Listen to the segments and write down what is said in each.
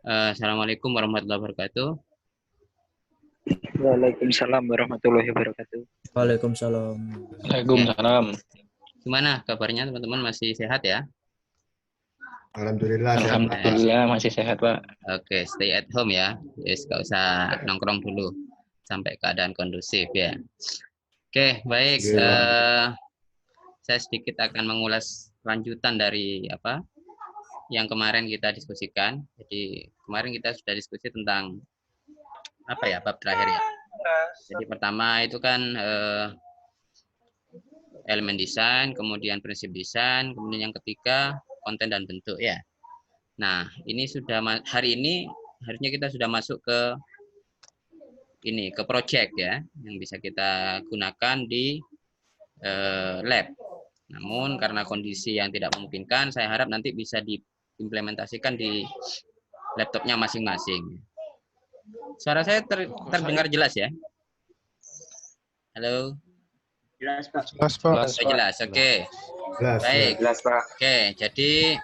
Assalamualaikum warahmatullahi wabarakatuh. Waalaikumsalam warahmatullahi wabarakatuh. Waalaikumsalam. Waalaikumsalam. Gimana kabarnya teman-teman, masih sehat ya? Alhamdulillah sehat. Alhamdulillah masih sehat, Pak. Oke, stay at home ya. Yes, gak usah nongkrong dulu sampai keadaan kondusif ya. Oke, baik. Saya sedikit akan mengulas lanjutan dari apa yang kemarin kita diskusikan. Jadi kemarin kita sudah diskusi tentang apa ya, bab terakhir ya. Jadi pertama itu kan elemen desain, kemudian prinsip desain, kemudian yang ketiga konten dan bentuk ya. Nah, ini sudah hari ini harusnya kita sudah masuk ke ini, ke project ya, yang bisa kita gunakan di lab. Namun karena kondisi yang tidak memungkinkan, saya harap nanti bisa diimplementasikan di laptopnya masing-masing. Suara saya terdengar jelas ya? Halo? Jelas, Pak. Jelas, Pak. Jelas, oke. Baik. Jelas, Pak. Oke, jadi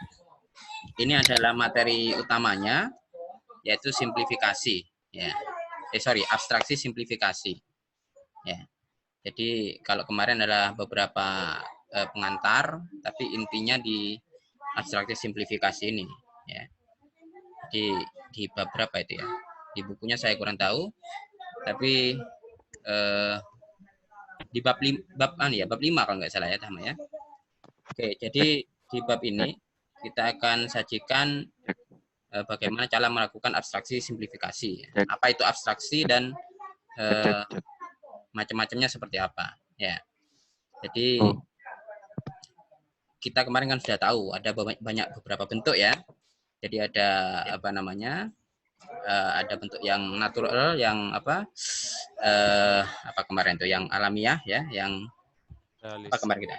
ini adalah materi utamanya, yaitu simplifikasi. Ya. Abstraksi simplifikasi. Ya. Jadi kalau kemarin adalah beberapa pengantar, tapi intinya di abstraksi simplifikasi ini. Ya. Di bab berapa itu ya? Di bukunya saya kurang tahu, tapi di bab 5 kalau nggak salah ya, Tama ya. Oke, jadi di bab ini kita akan sajikan bagaimana cara melakukan abstraksi simplifikasi. Apa itu abstraksi dan macam-macamnya seperti apa. Ya. Jadi kita kemarin kan sudah tahu ada beberapa bentuk ya. Jadi ada apa namanya? Ada bentuk yang natural, yang apa kemarin itu, yang alamiah ya, yang apa kemarin kita?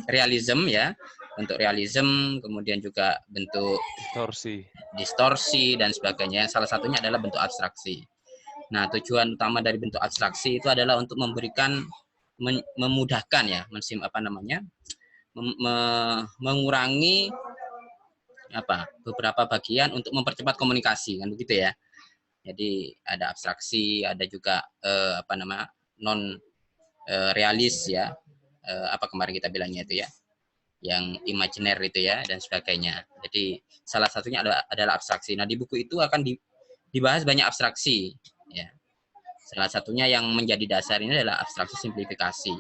Realism ya, bentuk realism, kemudian juga bentuk distorsi dan sebagainya. Salah satunya adalah bentuk abstraksi. Nah, tujuan utama dari bentuk abstraksi itu adalah untuk memberikan memudahkan ya, mengurangi beberapa bagian untuk mempercepat komunikasi kan begitu ya. Jadi ada abstraksi, ada juga non realis ya. Apa kemarin kita bilangnya itu ya, yang imajiner itu ya, dan sebagainya. Jadi salah satunya adalah abstraksi. Nah, di buku itu akan dibahas banyak abstraksi ya. Salah satunya yang menjadi dasar ini adalah abstraksi simplifikasi.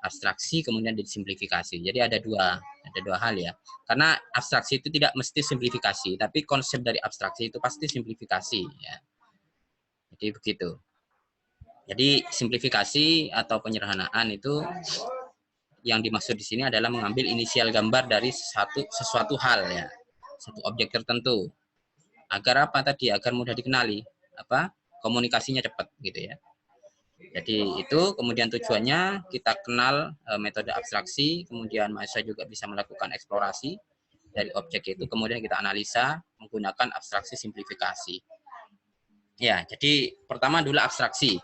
Abstraksi kemudian disimplifikasi. Jadi ada dua hal ya. Karena abstraksi itu tidak mesti simplifikasi, tapi konsep dari abstraksi itu pasti simplifikasi ya. Jadi begitu. Jadi simplifikasi atau penyederhanaan itu yang dimaksud di sini adalah mengambil inisial gambar dari sesuatu hal ya, satu objek tertentu. Agar apa tadi? Agar mudah dikenali, komunikasinya cepat gitu ya. Jadi itu kemudian tujuannya kita kenal metode abstraksi, kemudian mahasiswa juga bisa melakukan eksplorasi dari objek itu, kemudian kita analisa menggunakan abstraksi simplifikasi. Ya, jadi pertama dulu abstraksi.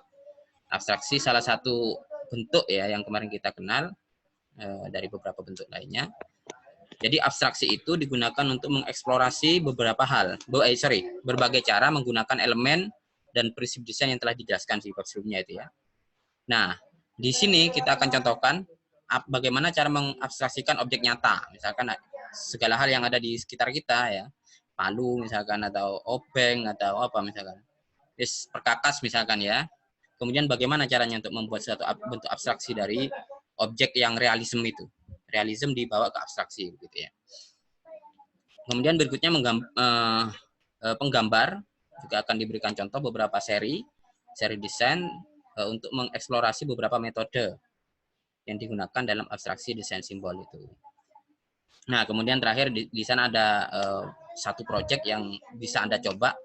Abstraksi salah satu bentuk ya yang kemarin kita kenal dari beberapa bentuk lainnya. Jadi abstraksi itu digunakan untuk mengeksplorasi beberapa hal, berbagai cara menggunakan elemen dan prinsip desain yang telah dijelaskan di bab sebelumnya itu ya. Nah, di sini kita akan contohkan bagaimana cara mengabstraksikan objek nyata, misalkan segala hal yang ada di sekitar kita ya, palu misalkan, atau obeng atau apa misalkan, perkakas misalkan ya. Kemudian bagaimana caranya untuk membuat suatu bentuk abstraksi dari objek yang realisme itu. Realisme dibawa ke abstraksi gitu ya. Kemudian berikutnya penggambar juga akan diberikan contoh beberapa seri desain untuk mengeksplorasi beberapa metode yang digunakan dalam abstraksi desain simbol itu. Nah, kemudian terakhir di sana ada satu project yang bisa Anda coba.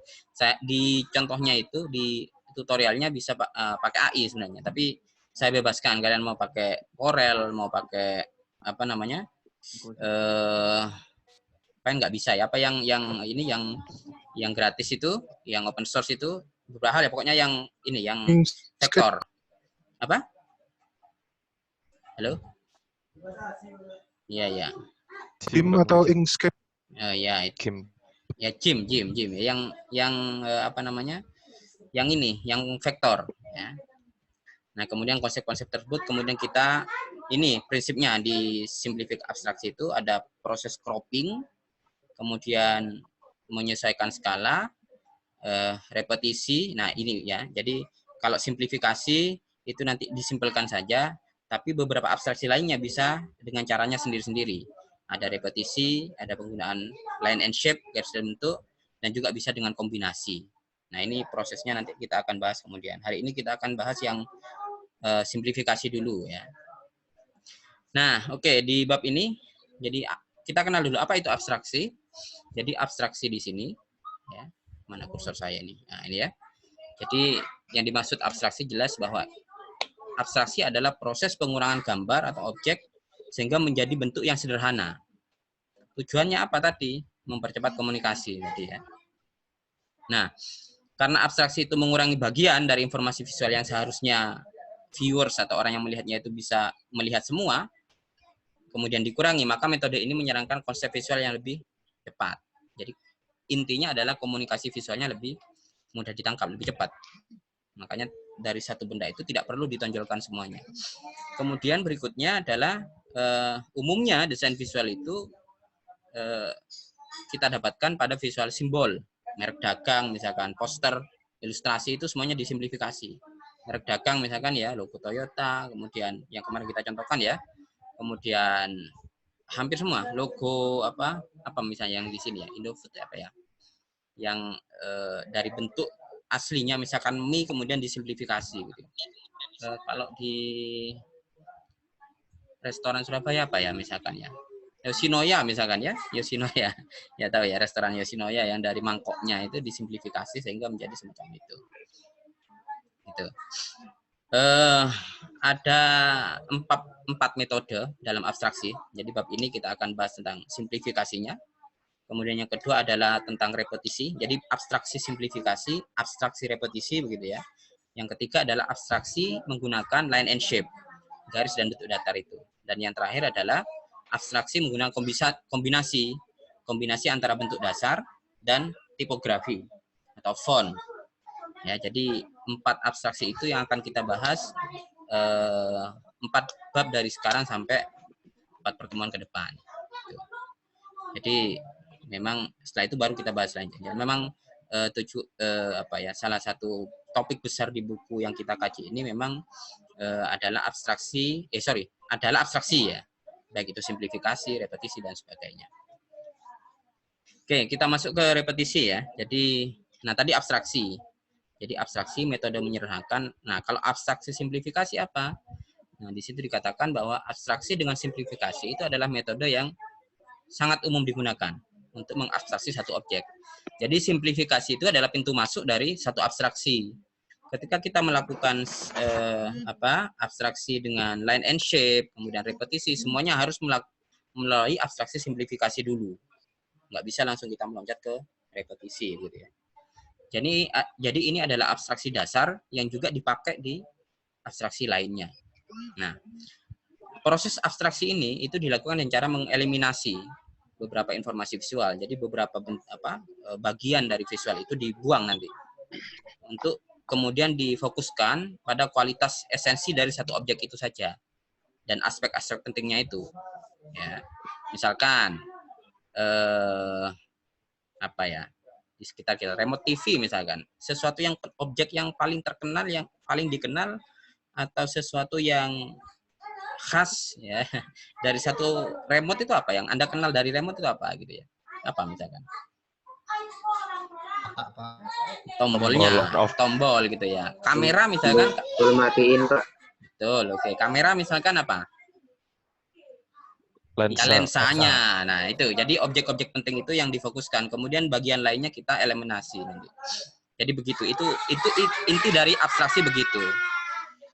Di contohnya itu di tutorialnya bisa pakai AI sebenarnya, tapi saya bebaskan kalian mau pakai Corel, mau pakai nggak bisa ya, yang gratis itu, yang open source itu beberapa hal ya, pokoknya yang ini yang vektor apa? Halo? Iya ya. GIMP atau Inkscape? Ya, GIMP. Ya, Jim. Yang apa namanya? Yang ini, yang vektor. Ya. Nah, kemudian konsep-konsep tersebut, kemudian kita, ini prinsipnya di simplific abstraksi itu ada proses cropping, kemudian menyesuaikan skala, repetisi. Nah, ini ya. Jadi, kalau simplifikasi itu nanti disimpelkan saja, tapi beberapa abstraksi lainnya bisa dengan caranya sendiri-sendiri. Ada repetisi, ada penggunaan line and shape, garis dan bentuk, dan juga bisa dengan kombinasi. Nah, ini prosesnya nanti kita akan bahas kemudian. Hari ini kita akan bahas yang simplifikasi dulu ya. Nah, oke, di bab ini jadi kita kenal dulu apa itu abstraksi. Jadi abstraksi di sini ya. Mana kursor saya ini? Nah, ini ya. Jadi yang dimaksud abstraksi jelas bahwa abstraksi adalah proses pengurangan gambar atau objek sehingga menjadi bentuk yang sederhana. Tujuannya apa tadi? Mempercepat komunikasi tadi ya. Nah, karena abstraksi itu mengurangi bagian dari informasi visual yang seharusnya viewers atau orang yang melihatnya itu bisa melihat semua, kemudian dikurangi, maka metode ini menyarankan konsep visual yang lebih cepat. Jadi intinya adalah komunikasi visualnya lebih mudah ditangkap, lebih cepat. Makanya dari satu benda itu tidak perlu ditonjolkan semuanya. Kemudian berikutnya adalah umumnya desain visual itu kita dapatkan pada visual simbol, merek dagang misalkan, poster, ilustrasi itu semuanya disimplifikasi. Merek dagang misalkan ya logo Toyota, kemudian yang kemarin kita contohkan ya, kemudian hampir semua logo apa misalnya yang di sini ya Indofood apa ya, yang dari bentuk aslinya misalkan mie kemudian disimplifikasi gitu. Kalau di restoran Surabaya apa ya misalkan ya, Yoshinoya misalkan ya, Yoshinoya ya tahu ya, restoran Yoshinoya yang dari mangkoknya itu disimplifikasi sehingga menjadi semacam itu. Itu ada empat metode dalam abstraksi. Jadi bab ini kita akan bahas tentang simplifikasinya. Kemudian yang kedua adalah tentang repetisi. Jadi abstraksi simplifikasi, abstraksi repetisi begitu ya. Yang ketiga adalah abstraksi menggunakan line and shape, garis dan bentuk datar itu. Dan yang terakhir adalah abstraksi menggunakan kombinasi antara bentuk dasar dan tipografi atau font. Ya, jadi 4 abstraksi itu yang akan kita bahas 4 bab dari sekarang sampai 4 pertemuan ke depan. Jadi memang setelah itu baru kita bahas selanjutnya. Memang salah satu topik besar di buku yang kita kaji ini memang adalah abstraksi ya, baik itu simplifikasi, repetisi dan sebagainya. Oke, kita masuk ke repetisi ya. Jadi tadi abstraksi. Jadi abstraksi metode menyederhanakan. Nah, kalau abstraksi simplifikasi apa? Nah, di situ dikatakan bahwa abstraksi dengan simplifikasi itu adalah metode yang sangat umum digunakan untuk mengabstraksi satu objek. Jadi simplifikasi itu adalah pintu masuk dari satu abstraksi. Ketika kita melakukan abstraksi dengan line and shape, kemudian repetisi, semuanya harus melalui abstraksi simplifikasi dulu. Nggak bisa langsung kita meloncat ke repetisi gitu ya. Jadi ini adalah abstraksi dasar yang juga dipakai di abstraksi lainnya. Nah, proses abstraksi ini itu dilakukan dengan cara mengeliminasi beberapa informasi visual. Jadi beberapa bagian dari visual itu dibuang nanti untuk kemudian difokuskan pada kualitas esensi dari satu objek itu saja dan aspek-aspek pentingnya itu. Ya, misalkan di sekitar kita, remote TV misalkan, sesuatu yang objek yang paling terkenal, yang paling dikenal, atau sesuatu yang khas ya dari satu remote itu apa yang Anda kenal dari remote itu apa gitu ya, apa misalkan tombolnya, tombol gitu ya. Kamera misalkan, matiin Pak. betul, oke. Kamera misalkan apa? Ya, lensanya. Nah, itu. Jadi objek-objek penting itu yang difokuskan. Kemudian bagian lainnya kita eliminasi nanti. Jadi begitu. Itu inti dari abstraksi begitu.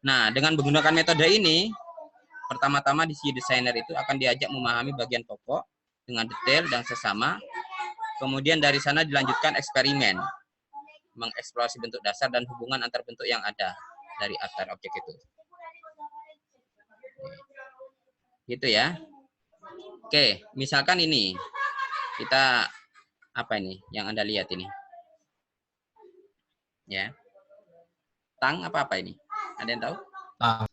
Nah, dengan menggunakan metode ini, pertama-tama di sisi desainer itu akan diajak memahami bagian pokok dengan detail dan sesama. Kemudian dari sana dilanjutkan eksperimen, mengeksplorasi bentuk dasar dan hubungan antar bentuk yang ada dari antar objek itu. Gitu ya. Oke, misalkan ini kita Apa ini yang Anda lihat ini? Ya. Tang apa ini? Ada yang tahu? Tang.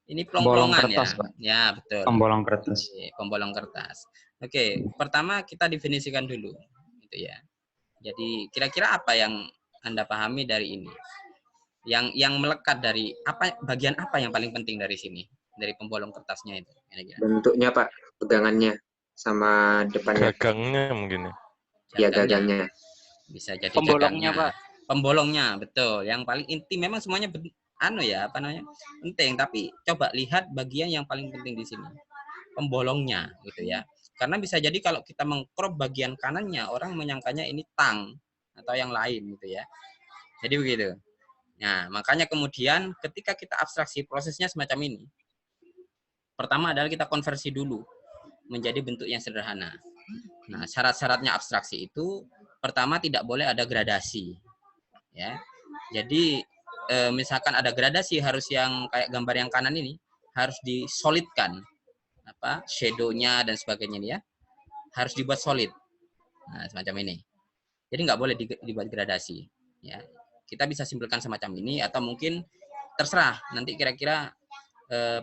Ini Pembolong plong-plongan ya. kertas, Pak. Ya, betul. Pembolong kertas. Oke, pembolong kertas. Oke, pertama kita definisikan dulu gitu ya. Jadi kira-kira apa yang Anda pahami dari ini? Yang melekat dari apa, bagian apa yang paling penting dari sini? Dari pembolong kertasnya itu kira-kira. Bentuknya, Pak, pegangannya sama depannya. Gagangnya mungkin ya. Ya, gagangnya. Bisa jadi Pembolongnya, gagangnya. Pak. Pembolongnya, betul. Yang paling inti memang semuanya penting, tapi coba lihat bagian yang paling penting di sini. Pembolongnya gitu ya. Karena bisa jadi kalau kita mengcrop bagian kanannya, orang menyangkanya ini tang atau yang lain gitu ya. Jadi begitu. Nah, makanya kemudian ketika kita abstraksi prosesnya semacam ini. Pertama adalah kita konversi dulu menjadi bentuk yang sederhana. Nah, syarat-syaratnya abstraksi itu pertama tidak boleh ada gradasi. Ya. Jadi misalkan ada gradasi, harus yang kayak gambar yang kanan ini harus disolidkan. Shadow-nya dan sebagainya ini ya. Harus dibuat solid. Nah, semacam ini. Jadi nggak boleh dibuat gradasi, ya. Kita bisa simpulkan semacam ini, atau mungkin terserah nanti kira-kira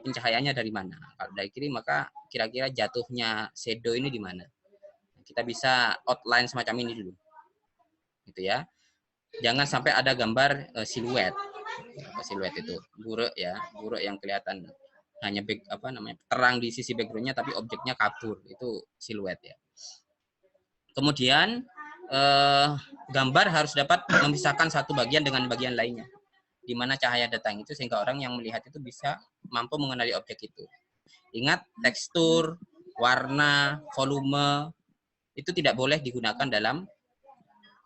pencahayaannya dari mana. Kalau dari kiri maka kira-kira jatuhnya shadow ini di mana. Kita bisa outline semacam ini dulu, gitu ya. Jangan sampai ada gambar siluet. Siluet itu buruk ya, buruk yang kelihatan hanya terang di sisi backgroundnya tapi objeknya kabur, itu siluet ya. Kemudian gambar harus dapat memisahkan satu bagian dengan bagian lainnya, di mana cahaya datang itu sehingga orang yang melihat itu bisa mampu mengenali objek itu. Ingat, tekstur, warna, volume itu tidak boleh digunakan dalam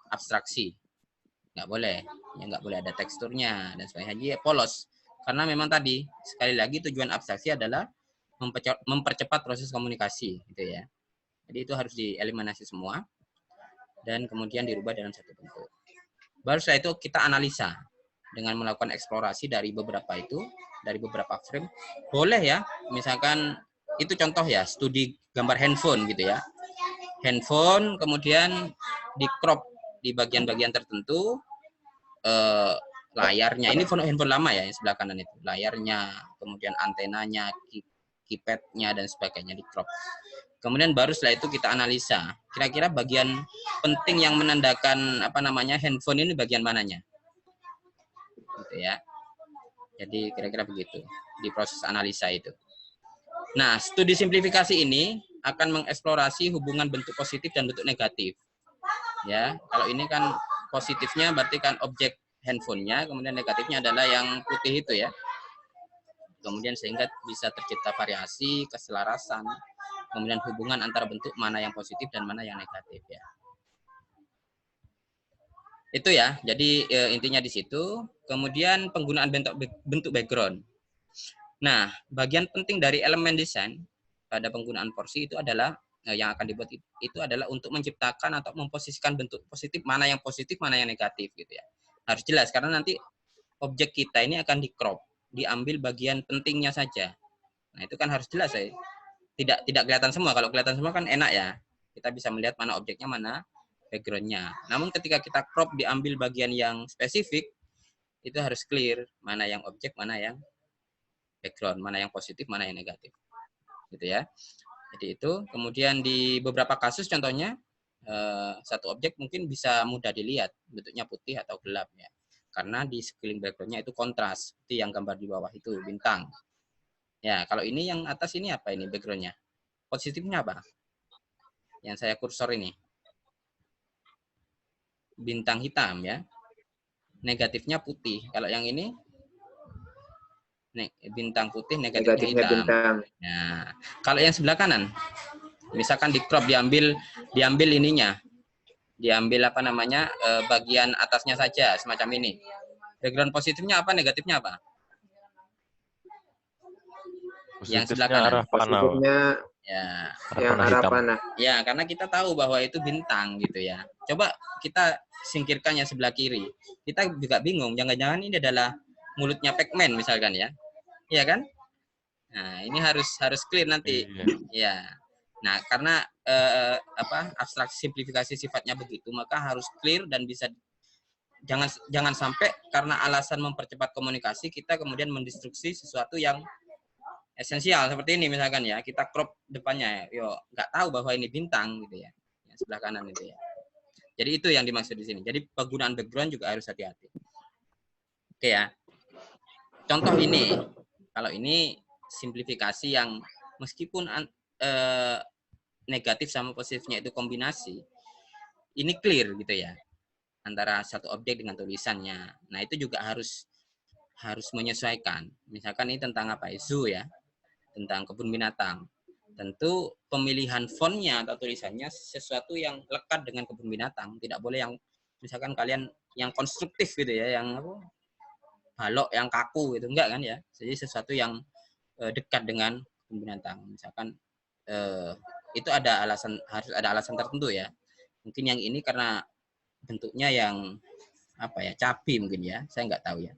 abstraksi, nggak boleh, ya nggak boleh ada teksturnya dan sebagainya. Jadi polos, karena memang tadi sekali lagi tujuan abstraksi adalah mempercepat proses komunikasi, gitu ya. Jadi itu harus dieliminasi semua dan kemudian dirubah dalam satu bentuk. Baru setelah itu kita analisa dengan melakukan eksplorasi dari beberapa frame. Boleh ya, misalkan itu contoh ya, studi gambar handphone gitu ya. Handphone kemudian di crop di bagian-bagian tertentu, layarnya, ini handphone lama ya, yang sebelah kanan itu, layarnya, kemudian antenanya, keypadnya dan sebagainya di crop. Kemudian baru setelah itu kita analisa, kira-kira bagian penting yang menandakan handphone ini bagian mananya, gitu ya. Jadi kira-kira begitu di proses analisa itu. Nah, studi simplifikasi ini akan mengeksplorasi hubungan bentuk positif dan bentuk negatif. Ya, kalau ini kan positifnya berarti kan objek handphonenya, kemudian negatifnya adalah yang putih itu ya. Kemudian sehingga bisa tercipta variasi, keselarasan, kemudian hubungan antara bentuk mana yang positif dan mana yang negatif ya. Itu ya, jadi intinya di situ. Kemudian penggunaan bentuk background. Nah, bagian penting dari elemen desain pada penggunaan porsi itu adalah yang akan dibuat itu adalah untuk menciptakan atau memposisikan bentuk positif, mana yang positif, mana yang negatif gitu ya. Harus jelas karena nanti objek kita ini akan di-crop, diambil bagian pentingnya saja. Nah, itu kan harus jelas ya. Tidak kelihatan semua. Kalau kelihatan semua kan enak ya. Kita bisa melihat mana objeknya, mana background-nya. Namun ketika kita crop diambil bagian yang spesifik, itu harus clear mana yang objek, mana yang background, mana yang positif, mana yang negatif. Gitu ya. Jadi itu. Kemudian di beberapa kasus contohnya satu objek mungkin bisa mudah dilihat bentuknya putih atau gelap ya. Karena di sekeliling background-nya itu kontras, seperti yang gambar di bawah itu bintang. Ya, kalau ini yang atas ini apa ini background-nya? Positifnya apa? Yang saya kursor ini. Bintang hitam ya. Negatifnya putih. Kalau yang ini bintang putih, negatifnya hitam. Bintang. Nah, kalau yang sebelah kanan, misalkan di crop diambil ininya. Diambil bagian atasnya saja semacam ini. Background positifnya apa, negatifnya apa? Yang sebelah kanan. Arah panah. Ya, yang arah panah. Ya, karena kita tahu bahwa itu bintang gitu ya. Coba kita singkirkan yang sebelah kiri. Kita juga bingung, jangan-jangan ini adalah mulutnya Pac-Man misalkan ya. Iya kan? Nah, ini harus clear nanti. Ya. Nah, karena abstraksi simplifikasi sifatnya begitu, maka harus clear dan bisa jangan sampai karena alasan mempercepat komunikasi kita kemudian mendestruksi sesuatu yang esensial seperti ini misalkan ya, kita crop depannya ya, nggak tahu bahwa ini bintang gitu ya, yang sebelah kanan itu ya. Jadi itu yang dimaksud di sini. Jadi penggunaan background juga harus hati-hati. Oke ya. Contoh ini, kalau ini simplifikasi yang meskipun negatif sama positifnya itu kombinasi, ini clear gitu ya antara satu objek dengan tulisannya. Nah itu juga harus menyesuaikan. Misalkan ini tentang apa? Zoo ya, tentang kebun binatang. Tentu pemilihan fontnya atau tulisannya sesuatu yang lekat dengan kebun binatang. Tidak boleh yang misalkan kalian yang konstruktif gitu ya, yang balok, yang kaku gitu, enggak kan ya. Jadi sesuatu yang dekat dengan kebun binatang. Misalkan itu ada alasan, harus ada alasan tertentu ya. Mungkin yang ini karena bentuknya yang apa ya, cabi mungkin ya, saya nggak tahu ya.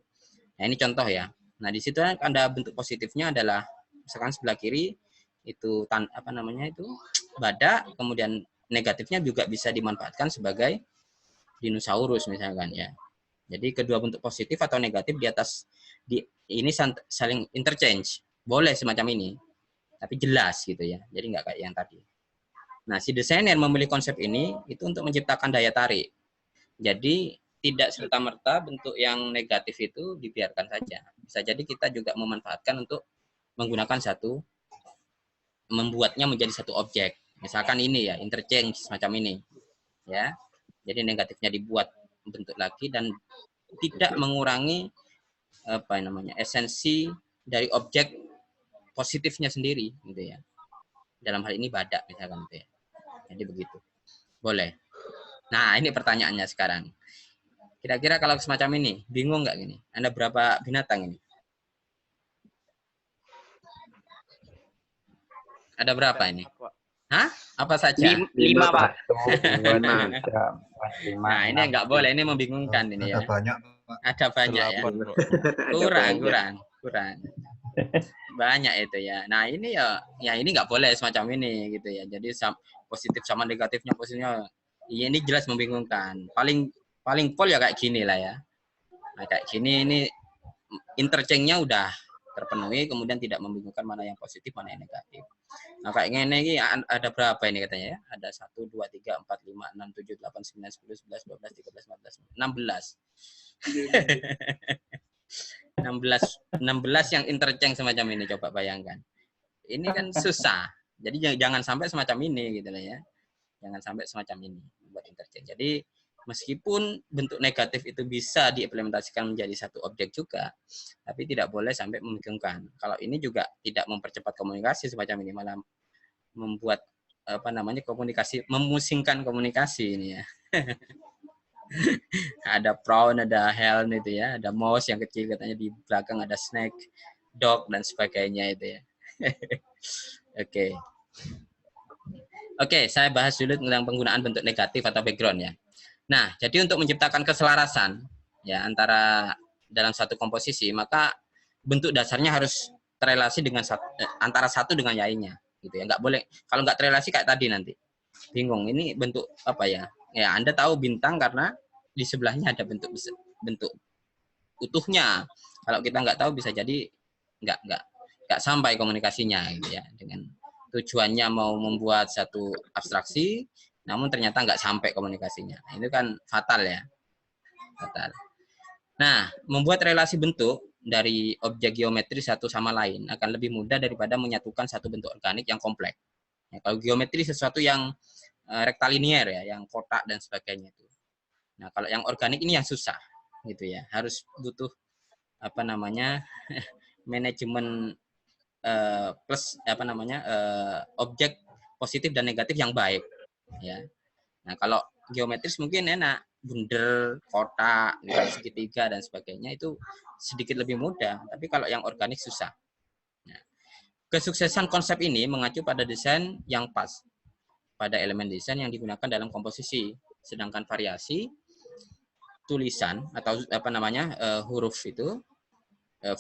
Nah ini contoh ya. Nah di situ ada bentuk positifnya adalah misalkan sebelah kiri itu apa namanya itu badak, kemudian negatifnya juga bisa dimanfaatkan sebagai dinosaurus misalkan ya. Jadi kedua bentuk positif atau negatif di atas ini saling interchange, boleh semacam ini, tapi jelas gitu ya. Jadi nggak kayak yang tadi. Nah si desainer memilih konsep ini itu untuk menciptakan daya tarik. Jadi tidak serta-merta bentuk yang negatif itu dibiarkan saja. Bisa jadi kita juga memanfaatkan untuk menggunakan membuatnya menjadi satu objek. Misalkan ini ya, interchange semacam ini. Ya. Jadi negatifnya dibuat bentuk lagi dan tidak mengurangi apa namanya? Esensi dari objek positifnya sendiri gitu ya. Dalam hal ini badak misalkan gitu ya. Jadi begitu. Boleh. Nah, ini pertanyaannya sekarang. Kira-kira kalau semacam ini, bingung nggak gini? Ada berapa binatang ini? Ada berapa ini? Hah? Apa saja? 5, Pak. 5. Nah, ini nggak boleh. Ini membingungkan ini ya. Ada banyak, Pak. Ada banyak ya. Kurang. Banyak itu ya. Nah, ini ya ini nggak boleh semacam ini gitu ya. Jadi positif sama negatifnya ya ini jelas membingungkan. Paling pol ya kayak gini lah ya. Nah, kayak gini ini interchange-nya udah terpenuhi, kemudian tidak membingungkan mana yang positif, mana yang negatif. Nah, kayak ini ada berapa ini katanya ya? Ada 1, 2, 3, 4, 5, 6, 7, 8, 9, 10, 11, 12, 13, 14, 16. 16 yang interchange semacam ini, coba bayangkan. Ini kan susah. Jadi jangan sampai semacam ini gitu lah ya. Jangan sampai semacam ini buat interchange. Jadi meskipun bentuk negatif itu bisa diimplementasikan menjadi satu objek juga, tapi tidak boleh sampai membingungkan. Kalau ini juga tidak mempercepat komunikasi semacam ini, malah membuat apa namanya komunikasi, memusingkan komunikasi ini ya. Ada prawn, ada hen itu ya, ada mouse yang kecil katanya di belakang, ada snake, dog dan sebagainya itu ya. Oke, saya bahas dulu tentang penggunaan bentuk negatif atau background ya. Nah, jadi untuk menciptakan keselarasan ya antara dalam satu komposisi, maka bentuk dasarnya harus terrelasi dengan antara satu dengan lainnya, gitu ya. Nggak boleh kalau nggak terrelasi kayak tadi nanti bingung. Ini bentuk apa ya? Ya Anda tahu bintang karena di sebelahnya ada bentuk utuhnya. Kalau kita nggak tahu bisa jadi nggak sampai komunikasinya, gitu ya. Dengan tujuannya mau membuat satu abstraksi, namun ternyata nggak sampai komunikasinya. Nah, itu kan fatal ya. Fatal. Nah, membuat relasi bentuk dari objek geometri satu sama lain akan lebih mudah daripada menyatukan satu bentuk organik yang kompleks. Ya, kalau geometri sesuatu yang rektalinier ya, yang kotak dan sebagainya itu. Nah, kalau yang organik ini yang susah gitu ya. Harus butuh apa namanya? Manajemen plus apa namanya? Objek positif dan negatif yang baik. Ya. Nah, kalau geometris mungkin enak, bundar, kotak, segitiga dan sebagainya itu sedikit lebih mudah. Tapi kalau yang organik susah. Nah, kesuksesan konsep ini mengacu pada desain yang pas pada elemen desain yang digunakan dalam komposisi. Sedangkan variasi tulisan atau apa namanya huruf itu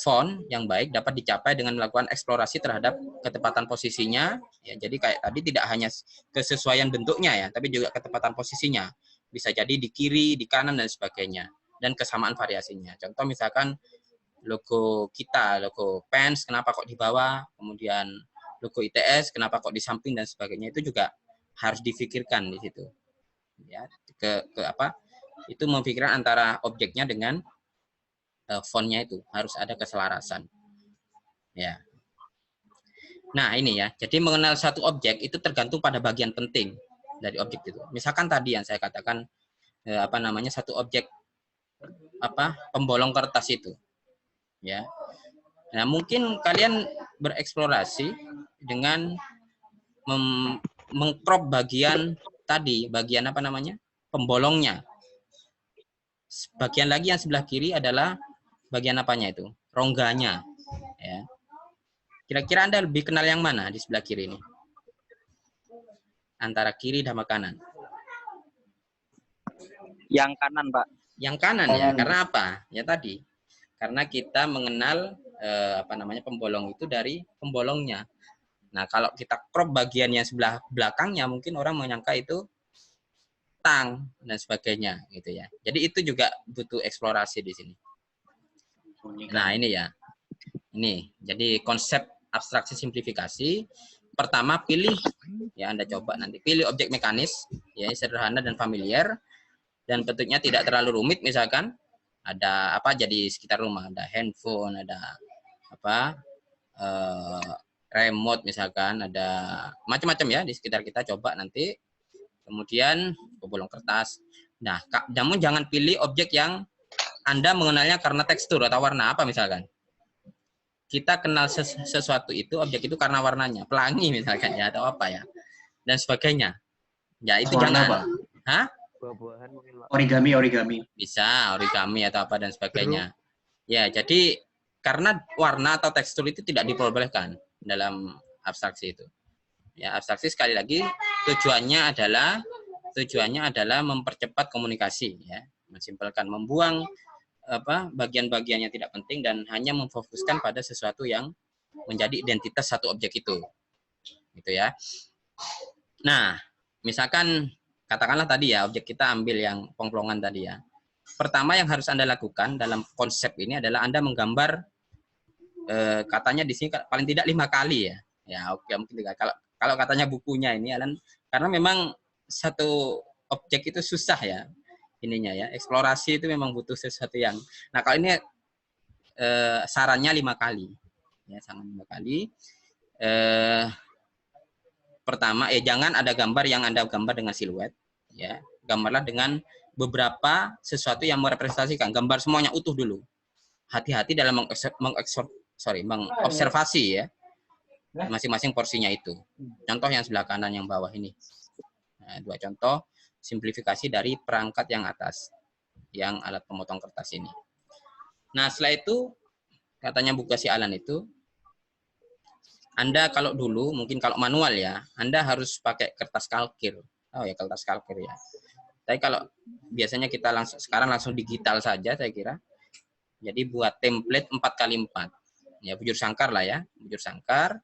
font yang baik dapat dicapai dengan melakukan eksplorasi terhadap ketepatan posisinya. Ya, jadi kayak tadi tidak hanya kesesuaian bentuknya ya, tapi juga ketepatan posisinya. Bisa jadi di kiri, di kanan dan sebagainya, dan kesamaan variasinya. Contoh misalkan logo kita, logo PENS, kenapa kok di bawah, kemudian logo ITS, kenapa kok di samping dan sebagainya, itu juga harus difikirkan di situ. Ya, ke apa? Itu memfikirkan antara objeknya dengan fontnya itu harus ada keselarasan. Ya. Nah ini ya, jadi mengenal satu objek itu tergantung pada bagian penting dari objek itu. Misalkan tadi yang saya katakan satu objek pembolong kertas itu, ya. Nah mungkin kalian bereksplorasi dengan mengcrop bagian tadi, bagian pembolongnya. Bagian lagi yang sebelah kiri adalah bagian apanya itu? Rongganya. Ya. Kira-kira Anda lebih kenal yang mana di sebelah kiri ini? Antara kiri dan kanan. Yang kanan, Pak. Yang kanan ya. Karena apa? Ya tadi. Karena kita mengenal pembolong itu dari pembolongnya. Nah, kalau kita crop bagian yang sebelah belakangnya, mungkin orang menyangka itu tang dan sebagainya gitu ya. Jadi itu juga butuh eksplorasi di sini. Nah, ini ya. Ini. Jadi konsep abstraksi simplifikasi. Pertama pilih ya, Anda coba nanti pilih objek mekanis ya, sederhana dan familiar dan bentuknya tidak terlalu rumit. Misalkan ada apa jadi sekitar rumah, ada handphone, ada remote misalkan, ada macam-macam ya di sekitar kita. Coba nanti kemudian pembolong kertas. Nah, namun jangan pilih objek yang Anda mengenalnya karena tekstur atau warna apa misalkan. Kita kenal sesuatu itu, objek itu karena warnanya, pelangi misalkan ya, atau apa ya, dan sebagainya. Ya itu warna, jangan. Pak. Hah? Origami. Bisa, origami atau apa dan sebagainya. Ya, jadi karena warna atau tekstur itu tidak diperbolehkan dalam abstraksi itu. Ya, abstraksi sekali lagi tujuannya adalah mempercepat komunikasi ya, mensimpelkan, membuang bagian-bagian yang tidak penting dan hanya memfokuskan pada sesuatu yang menjadi identitas satu objek itu. Gitu ya. Nah, misalkan katakanlah tadi ya, objek kita ambil yang pongplongan tadi ya. Pertama yang harus Anda lakukan dalam konsep ini adalah Anda menggambar katanya di sini paling tidak 5 kali ya. Ya, oke, mungkin kalau katanya bukunya ini karena memang satu objek itu susah ya. Ininya ya, eksplorasi itu memang butuh sesuatu yang. Nah, kalau ini sarannya 5 kali. Ya, saran 5 kali. Pertama, jangan ada gambar yang Anda gambar dengan siluet, ya. Gambarlah dengan beberapa sesuatu yang merepresentasikan. Gambar semuanya utuh dulu. Hati-hati dalam mengobservasi ya. Masing-masing porsinya itu. Contoh yang sebelah kanan yang bawah ini. Nah, 2 contoh simplifikasi dari perangkat yang atas, yang alat pemotong kertas ini. Nah, setelah itu, katanya buku si Alan itu, Anda kalau dulu, mungkin kalau manual ya, Anda harus pakai kertas kalkir. Oh ya, kertas kalkir ya. Tapi kalau biasanya kita sekarang langsung digital saja, saya kira. Jadi buat template 4x4. Ya, bujur sangkar lah ya, bujur sangkar.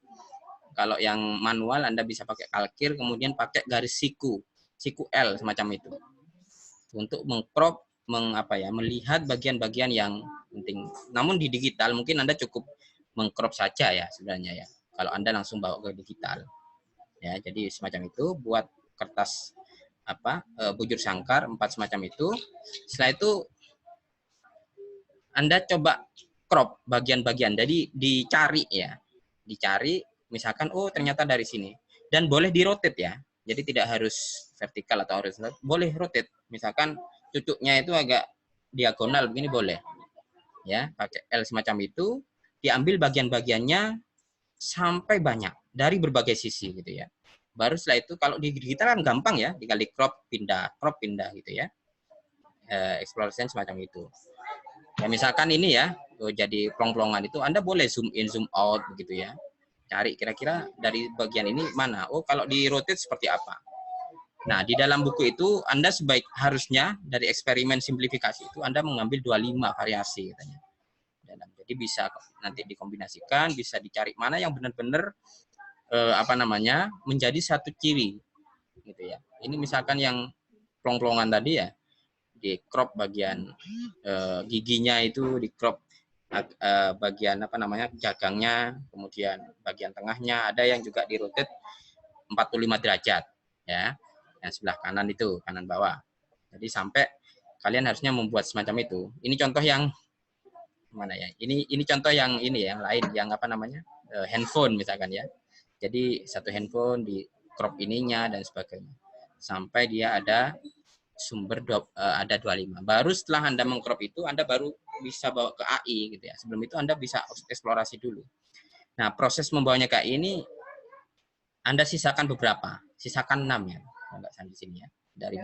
Kalau yang manual Anda bisa pakai kalkir, kemudian pakai garis siku L semacam itu untuk mengcrop melihat bagian-bagian yang penting. Namun di digital mungkin Anda cukup mengcrop saja ya sebenarnya ya, kalau Anda langsung bawa ke digital ya. Jadi semacam itu buat kertas bujur sangkar 4 semacam itu. Setelah itu Anda coba crop bagian-bagian, jadi dicari misalkan ternyata dari sini, dan boleh di rotate ya. Jadi tidak harus vertikal atau horizontal, boleh rotate. Misalkan cucuknya itu agak diagonal begini boleh. Ya, pakai L semacam itu, diambil bagian-bagiannya sampai banyak dari berbagai sisi gitu ya. Baru setelah itu kalau di digital kan gampang ya, tinggal di crop pindah gitu ya. Eksplorasi semacam itu. Ya misalkan ini ya, jadi plong-plongan itu Anda boleh zoom in, zoom out begitu ya. Cari kira-kira dari bagian ini mana. Kalau di rotate seperti apa. Nah, di dalam buku itu Anda harusnya dari eksperimen simplifikasi itu Anda mengambil 25 variasi katanya. dalam. Jadi bisa nanti dikombinasikan, bisa dicari mana yang benar-benar menjadi satu ciri gitu ya. Ini misalkan yang plong-plongan tadi ya, di crop bagian giginya itu, di crop bagian gagangnya, kemudian bagian tengahnya, ada yang juga di rotate 45 derajat ya. Yang sebelah kanan itu, kanan bawah. Jadi sampai kalian harusnya membuat semacam itu. Ini contoh yang mana ya? Ini contoh yang ini ya, yang lain, yang handphone misalkan ya. Jadi satu handphone di crop ininya dan sebagainya. Sampai dia ada sumber ada 25. Baru setelah Anda mengcrop itu, Anda baru bisa bawa ke AI gitu ya. Sebelum itu Anda bisa eksplorasi dulu. Nah, proses membawanya ke AI ini Anda sisakan beberapa, sisakan 6 ya. Enggak sampai di sini ya. Dari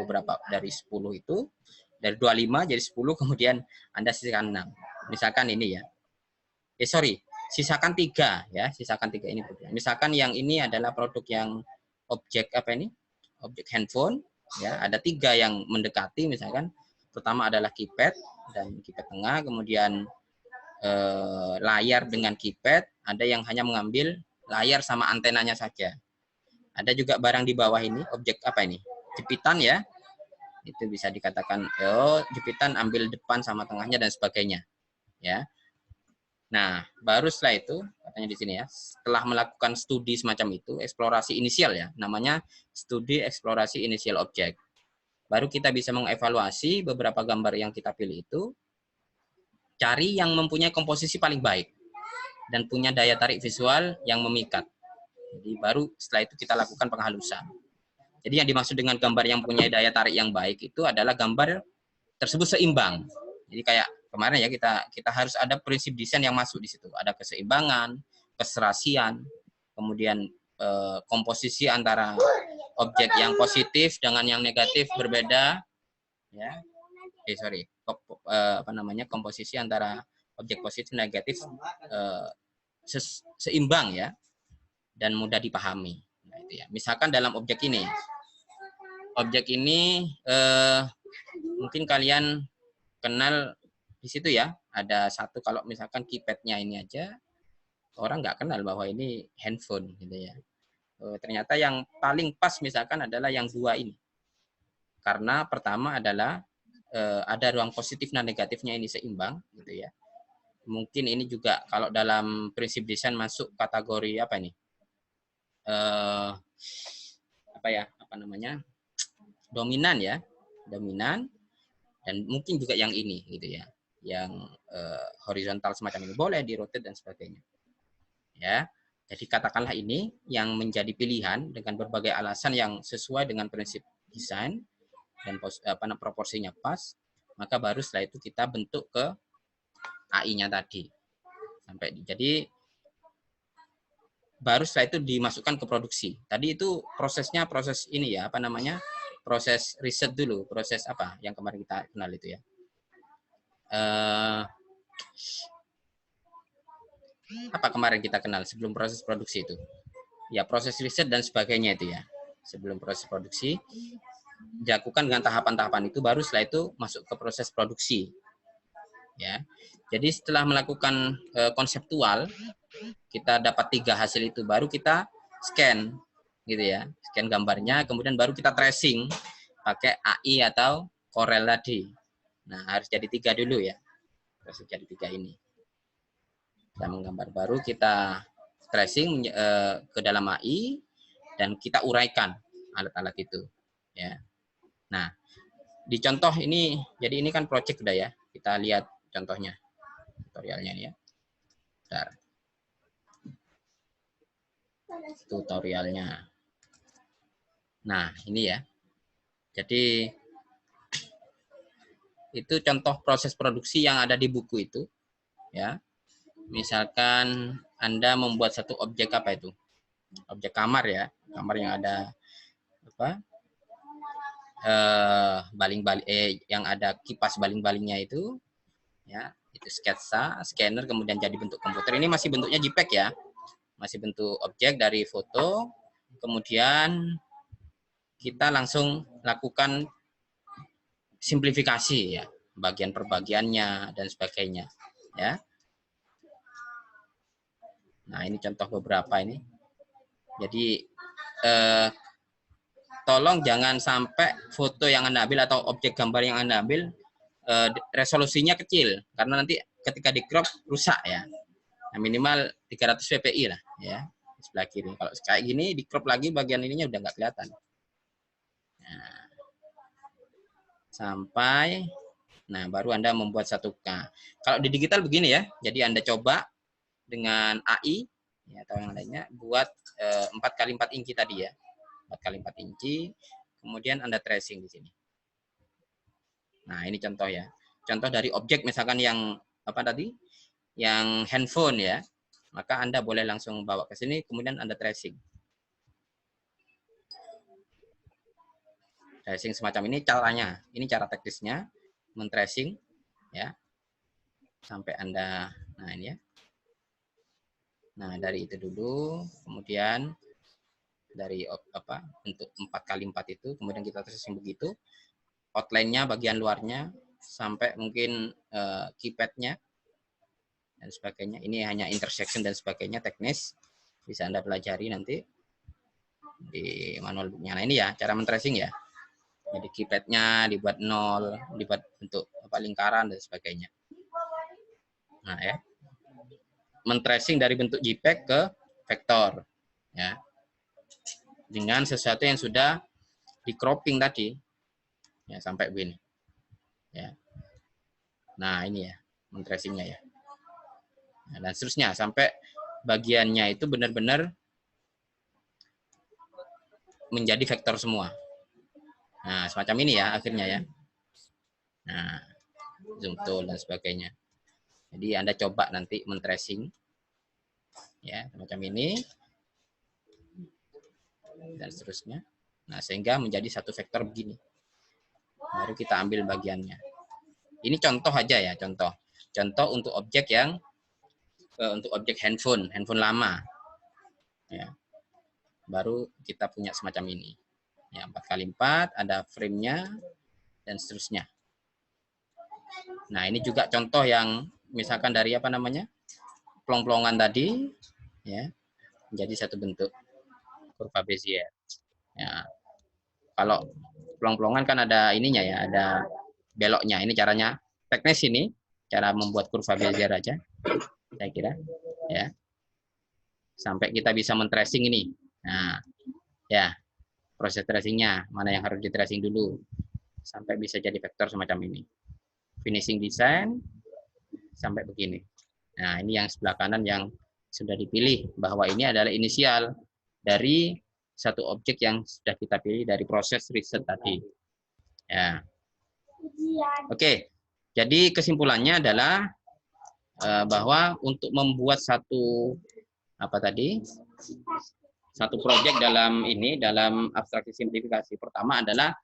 10 itu, dari 25 jadi 10, kemudian Anda sisakan 6. Misalkan ini ya. Sisakan 3 ya, sisakan 3 ini. Misalkan yang ini adalah produk yang objek objek handphone ya, ada 3 yang mendekati misalkan. Pertama adalah keypad dan keypad tengah, kemudian layar dengan keypad, ada yang hanya mengambil layar sama antenanya saja. Ada juga barang di bawah ini, objek jepitan ya. Itu bisa dikatakan jepitan ambil depan sama tengahnya dan sebagainya ya. Nah, baru setelah itu, katanya di sini ya, setelah melakukan studi semacam itu, eksplorasi inisial ya, namanya studi eksplorasi inisial objek. Baru kita bisa mengevaluasi beberapa gambar yang kita pilih itu, cari yang mempunyai komposisi paling baik, dan punya daya tarik visual yang memikat. Jadi baru setelah itu kita lakukan penghalusan. Jadi yang dimaksud dengan gambar yang punya daya tarik yang baik itu adalah gambar tersebut seimbang. Jadi kayak kemarin ya, kita harus ada prinsip desain yang masuk di situ. Ada keseimbangan, keserasian, kemudian komposisi antara objek yang positif dengan yang negatif berbeda ya. Komposisi antara objek positif dan negatif seimbang ya, dan mudah dipahami. Nah, itu ya. Misalkan dalam objek ini mungkin kalian kenal di situ ya, ada satu, kalau misalkan keypadnya ini aja orang nggak kenal bahwa ini handphone gitu ya. Ternyata yang paling pas misalkan adalah yang 2 ini, karena pertama adalah ada ruang positif dan negatifnya ini seimbang gitu ya. Mungkin ini juga kalau dalam prinsip desain masuk kategori dominan ya, dominan. Dan mungkin juga yang ini gitu ya, yang horizontal semacam ini boleh di rotate dan sebagainya ya. Jadi katakanlah ini yang menjadi pilihan dengan berbagai alasan yang sesuai dengan prinsip desain dan proporsinya pas, maka baru setelah itu kita bentuk ke AI-nya tadi. Jadi baru setelah itu dimasukkan ke produksi. Tadi itu prosesnya proses ini ya, proses riset dulu, proses yang kemarin kita kenal itu ya. Apa kemarin kita kenal sebelum proses produksi itu? Ya, proses riset dan sebagainya itu ya. Sebelum proses produksi, dilakukan dengan tahapan-tahapan itu, baru setelah itu masuk ke proses produksi. Ya. Jadi setelah melakukan konseptual, kita dapat 3 hasil itu, baru kita scan gitu ya. Scan gambarnya, kemudian baru kita tracing pakai AI atau Corel tadi. Nah, harus jadi 3 dulu ya. Harus jadi 3 ini. Kita menggambar, baru kita tracing ke dalam AI dan kita uraikan alat-alat itu ya. Nah, di contoh ini, jadi ini kan project udah ya. Kita lihat contohnya, tutorialnya ya. Bentar. Tutorialnya. Nah, ini ya. Jadi itu contoh proses produksi yang ada di buku itu ya. Misalkan Anda membuat satu objek objek kamar ya, kamar yang ada yang ada kipas baling-balingnya itu ya, itu sketsa, scanner, kemudian jadi bentuk komputer. Ini masih bentuknya JPEG ya, masih bentuk objek dari foto, kemudian kita langsung lakukan simplifikasi ya, bagian per bagiannya dan sebagainya ya. Nah, ini contoh beberapa ini. Jadi tolong jangan sampai foto yang Anda ambil atau objek gambar yang Anda ambil resolusinya kecil, karena nanti ketika di crop rusak ya. Nah, minimal 300 ppi lah ya, di sebelah kiri. Kalau kayak gini di crop lagi bagian ininya udah nggak kelihatan. Nah, sampai, nah baru Anda membuat 1K. Kalau di digital begini ya, jadi Anda coba dengan AI ya, atau yang lainnya buat 4x4 inci tadi ya, 4x4 inci, kemudian Anda tracing di sini. Nah, ini contoh ya. Contoh dari objek misalkan yang apa tadi? Yang handphone ya. Maka Anda boleh langsung bawa ke sini, kemudian Anda tracing. Tracing semacam ini caranya. Ini cara teknisnya men-tracing ya. Sampai Anda, nah ini ya. Nah, dari itu dulu, kemudian dari apa bentuk 4x4 itu, kemudian kita tracing begitu. Outline-nya bagian luarnya sampai mungkin keypad-nya dan sebagainya. Ini hanya intersection dan sebagainya, teknis. Bisa Anda pelajari nanti di manual book-nya. Nah, ini ya cara men-tracing ya. Jadi keypad-nya dibuat 0, dibuat bentuk apa lingkaran dan sebagainya. Nah, ya. Men-tracing dari bentuk JPEG ke vektor ya. Dengan sesuatu yang sudah di cropping tadi. Ya, sampai begini. Ya. Nah, ini ya, men-tracingnya ya. Nah, dan seterusnya sampai bagiannya itu benar-benar menjadi vektor semua. Nah, semacam ini ya akhirnya ya. Nah, zoom tool dan sebagainya. Jadi Anda coba nanti men-tracing ya, semacam ini dan seterusnya. Nah, sehingga menjadi satu vektor begini. Baru kita ambil bagiannya. Ini contoh aja ya, contoh. Contoh untuk objek yang untuk objek handphone lama. Ya. Baru kita punya semacam ini. Ya, 4x4, ada frame-nya dan seterusnya. Nah, ini juga contoh yang misalkan dari apa namanya? Plong-plongan tadi ya, menjadi satu bentuk kurva Bezier. Ya. Kalau plong-plongan kan ada ininya ya, ada beloknya. Ini caranya teknis ini, cara membuat kurva Bezier aja, saya kira. Ya. Sampai kita bisa men-tracing ini. Nah, ya, proses tracingnya, mana yang harus di-tracing dulu. Sampai bisa jadi vektor semacam ini. Finishing design, sampai begini. Nah, ini yang sebelah kanan yang sudah dipilih, bahwa ini adalah inisial dari satu objek yang sudah kita pilih dari proses riset tadi. Ya. Oke, jadi kesimpulannya adalah bahwa untuk membuat satu apa tadi, satu proyek dalam ini, dalam abstraksi simplifikasi, pertama adalah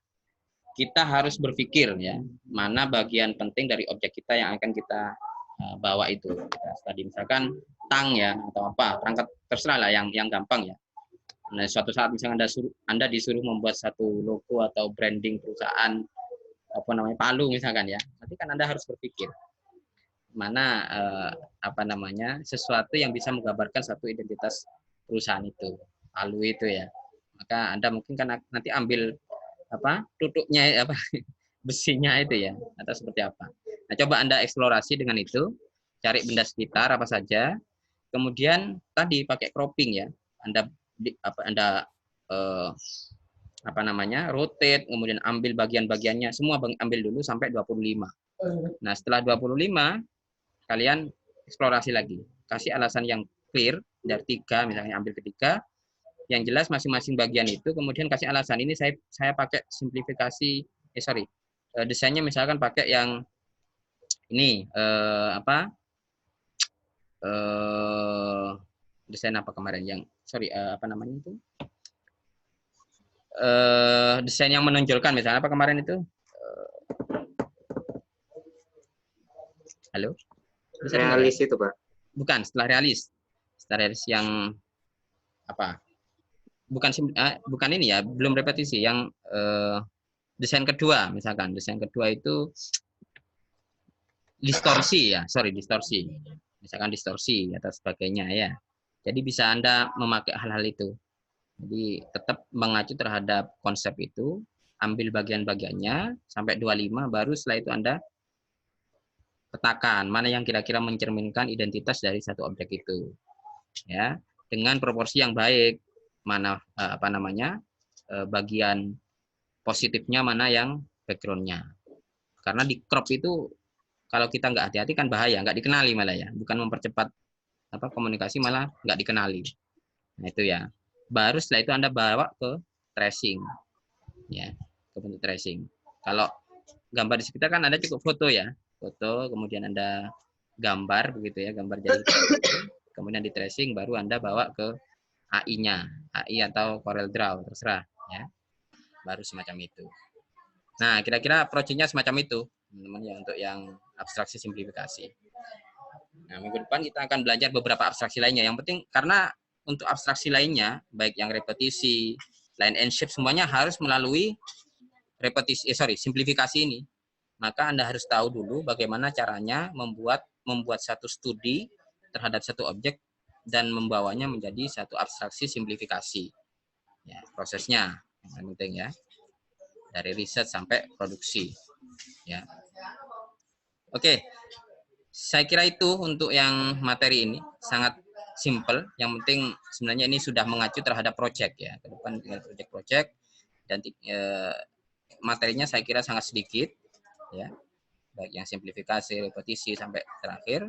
kita harus berpikir ya, mana bagian penting dari objek kita yang akan kita bawa itu. Tadi misalkan tang ya atau apa, perangkat terserah lah yang gampang ya. Nah, suatu saat misalnya Anda disuruh membuat satu logo atau branding perusahaan apa namanya Palu misalkan ya, nanti kan Anda harus berpikir mana apa namanya sesuatu yang bisa menggambarkan satu identitas perusahaan itu, Palu itu ya. Maka Anda mungkin kan nanti ambil apa tutupnya apa besinya itu ya, atau seperti apa. Nah, coba Anda eksplorasi dengan itu, cari benda sekitar apa saja, kemudian tadi pakai cropping ya, Anda apa namanya rotate, kemudian ambil bagian-bagiannya, semua ambil dulu sampai 25. Nah, setelah 25, kalian eksplorasi lagi, kasih alasan yang clear dari 3, misalnya ambil ketiga, yang jelas masing-masing bagian itu, kemudian kasih alasan ini saya pakai simplifikasi, desainnya misalkan pakai yang ini desain apa kemarin yang apa namanya itu desain yang menonjolkan misalnya apa kemarin itu halo Realis itu Pak. Bukan, setelah realis yang apa bukan ini ya, belum repetisi, yang desain kedua misalkan, desain kedua itu distorsi ya, distorsi misalkan distorsi atau sebagainya ya. Jadi bisa Anda memakai hal-hal itu. Jadi tetap mengacu terhadap konsep itu, ambil bagian-bagiannya sampai 25, baru setelah itu Anda petakan mana yang kira-kira mencerminkan identitas dari satu objek itu. Ya, dengan proporsi yang baik. Mana bagian positifnya, mana yang background-nya. Karena di crop itu kalau kita nggak hati-hati kan bahaya, nggak dikenali malah ya. Bukan mempercepat komunikasi, malah nggak dikenali. Nah itu ya. Baru setelah itu Anda bawa ke tracing, ya, ke bentuk tracing. Kalau gambar di sekitar kan Anda cukup foto ya, foto, kemudian Anda gambar begitu ya, gambar jadi, kemudian di tracing, baru Anda bawa ke AI-nya, AI atau Corel Draw, terserah ya. Baru semacam itu. Nah, kira-kira approach-nya semacam itu, teman-teman ya, untuk yang abstraksi simplifikasi. Nah, minggu depan kita akan belajar beberapa abstraksi lainnya. Yang penting, karena untuk abstraksi lainnya, baik yang repetisi, line and shape, semuanya harus melalui simplifikasi ini. Maka Anda harus tahu dulu bagaimana caranya membuat satu studi terhadap satu objek dan membawanya menjadi satu abstraksi simplifikasi. Ya, prosesnya yang penting ya. Dari riset sampai produksi. Ya. Oke. Saya kira itu untuk yang materi ini sangat simple. Yang penting sebenarnya ini sudah mengacu terhadap project ya. Ke depan tinggal project dan materinya saya kira sangat sedikit ya. Baik yang simplifikasi, repetisi sampai terakhir.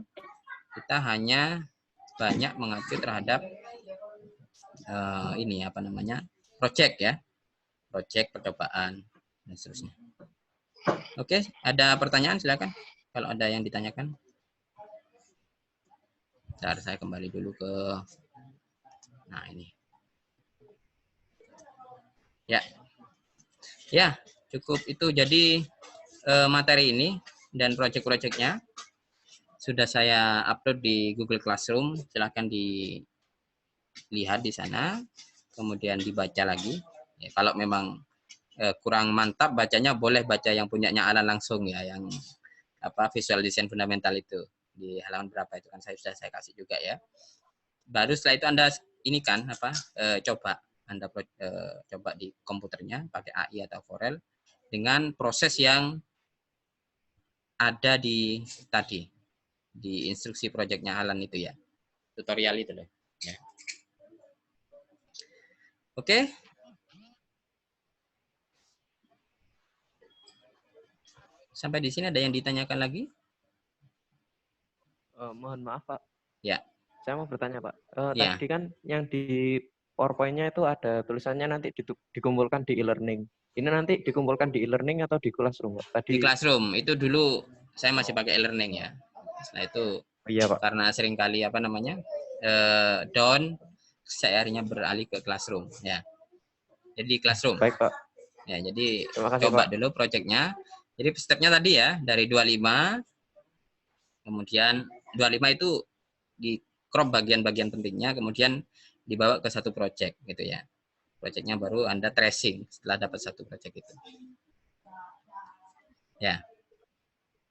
Kita hanya banyak mengacu terhadap project ya. Project, percobaan dan seterusnya. Oke, ada pertanyaan silakan. Kalau ada yang ditanyakan. Bentar, saya kembali dulu ke, nah ini. Ya, cukup itu. Jadi materi ini dan project-projectnya sudah saya upload di Google Classroom. Silahkan dilihat di sana, kemudian dibaca lagi. Ya, kalau memang kurang mantap bacanya, boleh baca yang punyanya Alan langsung ya, yang Visual Design Fundamental itu. Di halaman berapa itu kan sudah saya kasih juga ya. Baru setelah itu Anda ini kan coba Anda coba di komputernya pakai AI atau Corel dengan proses yang ada di tadi di instruksi projectnya Alan itu ya, tutorial itu loh. Ya. Oke. Sampai di sini ada yang ditanyakan lagi? Mohon maaf Pak. Ya. Saya mau bertanya Pak. Ya. Tadi kan yang di PowerPoint-nya itu ada tulisannya nanti dikumpulkan di e-learning. Ini nanti dikumpulkan di e-learning atau di Classroom Pak? Tadi... Di Classroom. Itu dulu saya masih pakai e-learning ya. Setelah itu iya Pak. Karena seringkali down, saya akhirnya beralih ke Classroom ya. Jadi Classroom. Baik Pak. Ya, jadi kasih, coba Pak. dulu projectnya. Jadi stepnya tadi ya, dari 25, kemudian 25 itu di crop bagian-bagian pentingnya, kemudian dibawa ke satu project gitu ya. Projectnya baru Anda tracing setelah dapat satu project itu. Ya.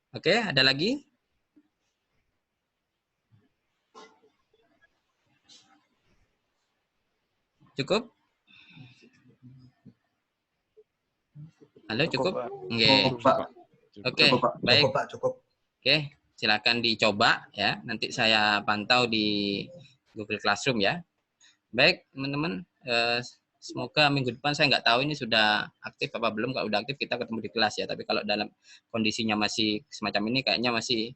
Oke, ada lagi? Cukup? Halo, cukup? Oke, baik. Cukup. Oke, silakan dicoba ya. Nanti saya pantau di Google Classroom ya. Baik, teman-teman. Semoga minggu depan, saya nggak tahu ini sudah aktif apa belum. Kalau udah aktif kita ketemu di kelas ya. Tapi kalau dalam kondisinya masih semacam ini, kayaknya masih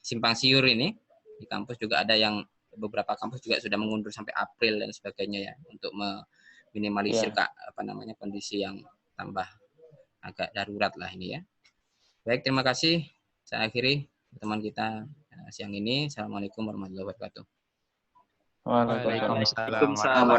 simpang siur ini. Di kampus juga ada yang, beberapa kampus juga sudah mengundur sampai April dan sebagainya ya, untuk meminimalisir kondisi yang tambah agak darurat lah ini ya. Baik, terima kasih. Saya akhiri pertemuan kita siang ini. Assalamualaikum warahmatullahi wabarakatuh. Waalaikumsalam. Waalaikumsalam.